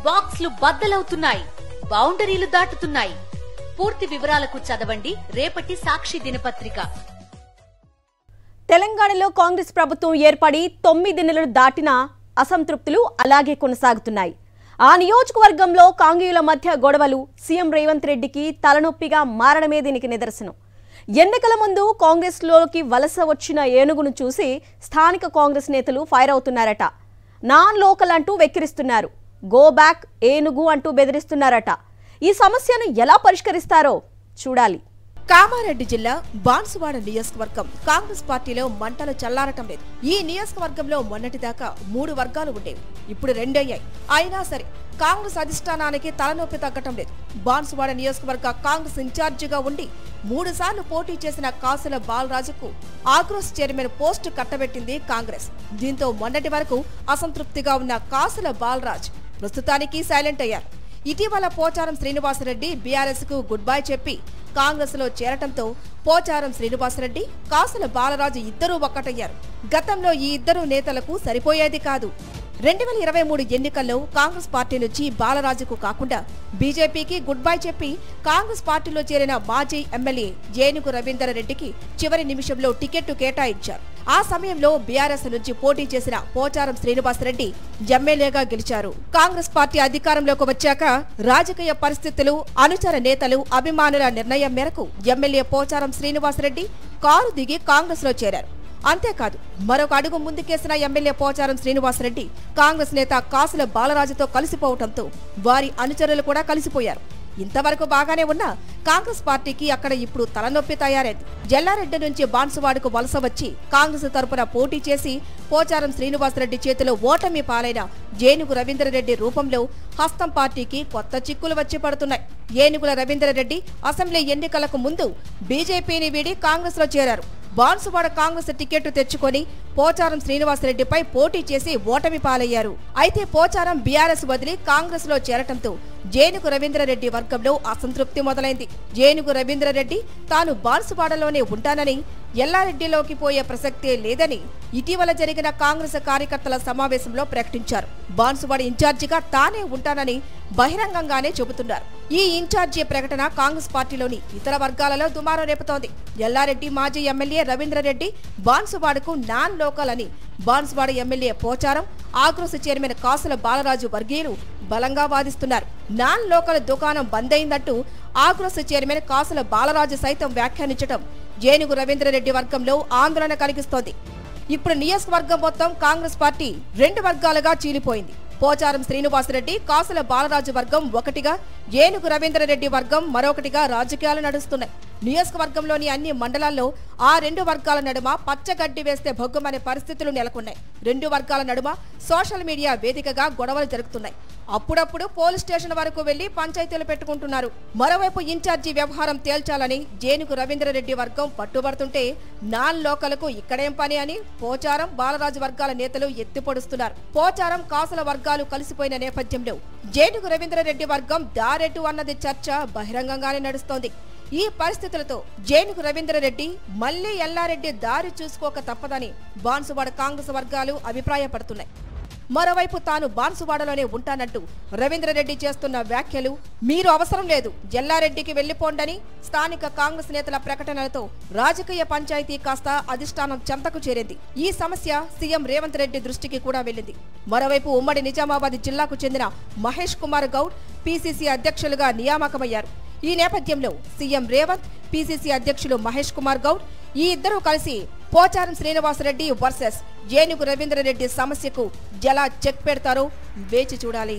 బాక్స్లు బద్దలవుతున్నాయి, బౌండరీలు దాటుతున్నాయి. పూర్తి వివరాలకు చదవండి రేపటి సాక్షి దినపత్రిక. తెలంగాణలో కాంగ్రెస్ ప్రభుత్వం ఏర్పడి 9 నెలలు దాటినా అసంతృప్తులు అలాగే కొనసాగుతున్నాయి. ఆ నియోజకవర్గంలో కాంగ్రెయుల మధ్య గొడవలు సీఎం రేవంత్ రెడ్డికి తలనొప్పిగా మారడమే దీనికి నిదర్శనం. ఎన్నికల ముందు కాంగ్రెస్లోకి వలస వచ్చిన ఏనుగును చూసి స్థానిక కాంగ్రెస్ నేతలు ఫైర్ అవుతున్నారట. నాన్ లోకల్ అంటూ వెక్కిరిస్తున్నారు. గో బ్యాక్ ఏనుగు అంటూ బెదిరిస్తున్నారట. ఈ సమస్యను ఎలా పరిష్కరిస్తారో చూడాలి. కామారెడ్డి జిల్లా బాన్సువాడ నియోజకవర్గం కాంగ్రెస్ పార్టీలో మంటలు చల్లారటం లేదు. ఈ నియోజకవర్గంలో మొన్నటిదాకా 3 వర్గాలు ఉండేవి, ఇప్పుడు 2 అయ్యాయి. అయినా సరే కాంగ్రెస్ అధిష్టానానికి తలనొప్పి తగ్గటం లేదు. బాన్సువాడ నియోజకవర్గ కాంగ్రెస్ ఇన్ఛార్జిగా ఉండి 3 సార్లు పోటీ చేసిన కాసుల బాలరాజుకు ఆగ్రోస్ చైర్మన్ పోస్టు కట్టబెట్టింది కాంగ్రెస్. దీంతో మొన్నటి వరకు అసంతృప్తిగా ఉన్న కాసుల బాలరాజ్ ప్రస్తుతానికి సైలెంట్ అయ్యారు. ఇటీవల పోచారం శ్రీనివాసరెడ్డి బీఆర్ఎస్ కు గుడ్ బై చెప్పి కాంగ్రెస్ లో చేరటంతో పోచారం శ్రీనివాసరెడ్డి కాసుల బాలరాజు ఇద్దరూ ఒక్కటయ్యారు. గతంలో ఈ ఇద్దరు నేతలకు సరిపోయేది కాదు. 2023 ఎన్నికల్లో కాంగ్రెస్ పార్టీ నుంచి బాలరాజుకు కాకుండా బీజేపీకి గుడ్ బై చెప్పి కాంగ్రెస్ పార్టీలో చేరిన మాజీ ఎమ్మెల్యే ఏనుగు రవీందర్ రెడ్డికి చివరి నిమిషంలో టికెట్ కేటాయించారు. ఆ సమయంలో బీఆర్ఎస్ నుంచి పోటీ చేసిన పోచారం శ్రీనివాసరెడ్డి ఎమ్మెల్యేగా గెలిచారు. కాంగ్రెస్ పార్టీ అధికారంలోకి వచ్చాక రాజకీయ పరిస్థితులు, అనుచర నేతలు, అభిమానుల నిర్ణయం మేరకు ఎమ్మెల్యే పోచారం శ్రీనివాసరెడ్డి కారు దిగి కాంగ్రెస్ లో చేరారు. అంతేకాదు మరొక అడుగు ముందుకేసిన ఎమ్మెల్యే పోచారం శ్రీనివాసరెడ్డి కాంగ్రెస్ నేత కాసుల బాలరాజుతో కలిసిపోవడంతో వారి అనుచరులు కూడా కలిసిపోయారు. ఇంతవరకు బాగానే ఉన్న కాంగ్రెస్ పార్టీకి అక్కడ ఇప్పుడు తలనొప్పి తయారైంది. జల్లారెడ్డి నుంచి బాన్సువాడకు వలస వచ్చి కాంగ్రెస్ తరపున పోటీ చేసి పోచారం శ్రీనివాసరెడ్డి చేతిలో ఓటమి పాలైన ఏనుగు రవీంద్రరెడ్డి రూపంలో హస్తం పార్టీకి కొత్త చిక్కులు వచ్చి పడుతున్నాయి. ఏనుగుల రవీంద్రరెడ్డి అసెంబ్లీ ఎన్నికలకు ముందు బీజేపీని వీడి కాంగ్రెస్ లో చేరారు. బాన్సువాడ కాంగ్రెస్ టికెట్ తెచ్చుకొని పోచారం శ్రీనివాసరెడ్డిపై పోటీ చేసి ఓటమి పాలయ్యారు. అయితే పోచారం బీఆర్ఎస్ వదిలి కాంగ్రెస్ లో చేరటంతో ఏనుగు రవీంద్రరెడ్డి వర్గంలో అసంతృప్తి మొదలైంది. ఏనుగు రవీంద్రరెడ్డి తాను బాన్సువాడలోనే ఉంటానని, ఎల్లారెడ్డిలోకి పోయే ప్రసక్తే లేదని ఇటీవల జరిగిన కాంగ్రెస్ కార్యకర్తల సమావేశంలో ప్రకటించారు. బాన్సువాడ ఇన్ఛార్జిగా తానే ఉంటానని బహిరంగంగానే చెబుతున్నారు. ఈ ఇన్ఛార్జి ప్రకటన కాంగ్రెస్ పార్టీలోని ఇతర వర్గాలలో దుమారం రేపుతోంది. ఎల్లారెడ్డి మాజీ ఎమ్మెల్యే రవీంద్రరెడ్డి బాన్సువాడకు నాన్ లోకల్ అని బాన్సువాడ ఎమ్మెల్యే పోచారం, ఆగ్రోస్ చైర్మన్ కాసుల బాలరాజు వర్గీయులు బలంగా వాదిస్తున్నారు. నాన్ లోకల్ దుకాణం బంద్ అయిందంటూ ఆగ్రోస్ చైర్మన్ కాసుల బాలరాజు సైతం వ్యాఖ్యానించడం ఏనుగు రవీంద్రరెడ్డి వర్గంలో ఆందోళన కలిగిస్తోంది. ఇప్పుడు నియోజకవర్గం మొత్తం కాంగ్రెస్ పార్టీ 2 వర్గాలుగా చీలిపోయింది. పోచారం శ్రీనివాసరెడ్డి కాసుల బాలరాజు వర్గం ఒకటిగా, ఏనుగు రవీంద్రరెడ్డి వర్గం మరొకటిగా రాజకీయాలు నడుస్తున్నాయి. నియోజకవర్గంలోని అన్ని మండలాల్లో ఆ 2 వర్గాల నడుమ పచ్చగడ్డి వేస్తే భొగ్గమనే పరిస్థితులు నెలకొన్నాయి. 2 వర్గాల నడుమ సోషల్ మీడియా వేదికగా గొడవలు జరుగుతున్నాయి. అప్పుడప్పుడు పోలీస్ స్టేషన్ వరకు వెళ్లి పంచాయతీలు పెట్టుకుంటున్నారు. మరోవైపు ఇన్ఛార్జి వ్యవహారం తేల్చాలని ఏనుగు రవీంద్రరెడ్డి వర్గం పట్టుబడుతుంటే నాన్ లోకలకు ఇక్కడేం పని అని పోచారం, బాలరాజు వర్గాల నేతలు ఎత్తిపొడుస్తున్నారు. పోచారం, కాసుల వర్గాలు కలిసిపోయిన నేపథ్యంలో ఏనుగు రవీంద్రరెడ్డి వర్గం దారెటు అన్నది చర్చ బహిరంగంగానే నడుస్తోంది. ఈ పరిస్థితులతో ఏనుగు రవీంద్రరెడ్డి మళ్లీ ఎల్లారెడ్డి దారి చూసుకోక తప్పదని బాన్సువాడ కాంగ్రెస్ వర్గాలు అభిప్రాయపడుతున్నాయి. మరోవైపు తాను బాన్సువాడలోనే ఉంటానంటూ రవీంద్రరెడ్డి చేస్తున్న వ్యాఖ్యలు మీరు అవసరం లేదు, ఎల్లారెడ్డికి వెళ్లిపోండని స్థానిక కాంగ్రెస్ నేతల ప్రకటనలతో రాజకీయ పంచాయతీ కాస్త అధిష్టానం చెంతకు చేరింది. ఈ సమస్య సీఎం రేవంత్ రెడ్డి దృష్టికి కూడా వెళ్లింది. మరోవైపు ఉమ్మడి నిజామాబాద్ జిల్లాకు చెందిన మహేష్ కుమార్ గౌడ్ పీసీసీ అధ్యక్షులుగా నియామకమయ్యారు. ఈ నేపథ్యంలో సీఎం రేవంత్, పీసీసీ అధ్యక్షులు మహేష్ కుమార్ గౌడ్ ఈ ఇద్దరూ కలిసి పోచారం శ్రీనివాసరెడ్డి వర్సెస్ ఏనుగు రవీంద్రరెడ్డి సమస్యకు ఎలా చెక్ పెడతారో వేచి చూడాలి.